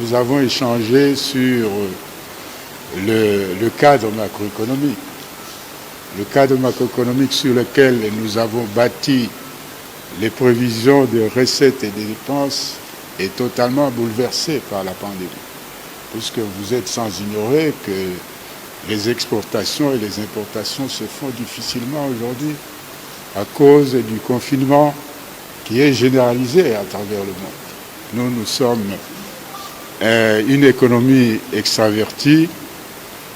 nous avons échangé sur le cadre macroéconomique. Le cadre macroéconomique sur lequel nous avons bâti les prévisions de recettes et de dépenses est totalement bouleversé par la pandémie. Puisque vous êtes sans ignorer que les exportations et les importations se font difficilement aujourd'hui à cause du confinement qui est généralisé à travers le monde. Nous sommes une économie extravertie,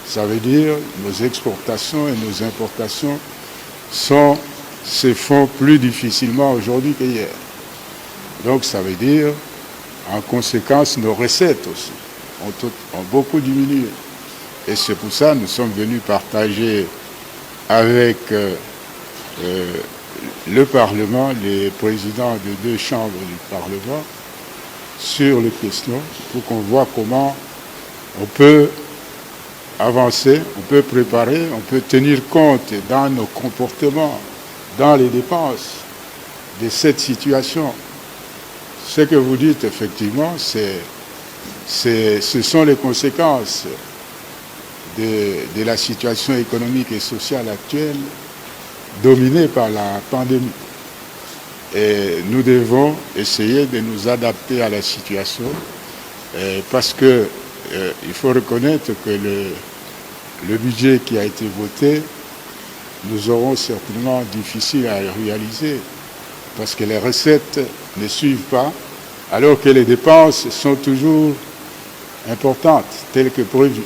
ça veut dire nos exportations et nos importations se font plus difficilement aujourd'hui qu'hier. Donc ça veut dire, en conséquence, nos recettes aussi ont beaucoup diminué. Et c'est pour ça que nous sommes venus partager avec le Parlement, les présidents des deux chambres du Parlement, sur les questions pour qu'on voit comment on peut avancer, on peut préparer, on peut tenir compte dans nos comportements, dans les dépenses de cette situation. Ce que vous dites effectivement, ce sont les conséquences de la situation économique et sociale actuelle dominée par la pandémie. Et nous devons essayer de nous adapter à la situation parce que il faut reconnaître que le budget qui a été voté, nous aurons certainement difficile à réaliser parce que les recettes ne suivent pas alors que les dépenses sont toujours importantes telles que prévues.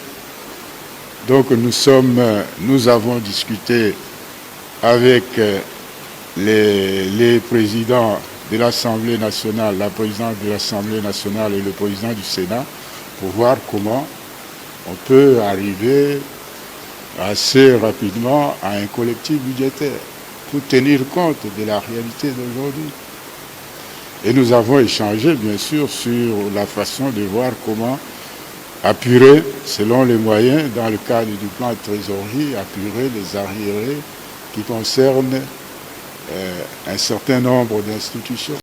Donc nous avons discuté avec les présidents de l'Assemblée nationale, la présidente de l'Assemblée nationale et le président du Sénat pour voir comment on peut arriver assez rapidement à un collectif budgétaire pour tenir compte de la réalité d'aujourd'hui. Et nous avons échangé bien sûr sur la façon de voir comment apurer, selon les moyens, dans le cadre du plan de trésorerie, apurer les arriérés qui concernent un certain nombre d'institutions.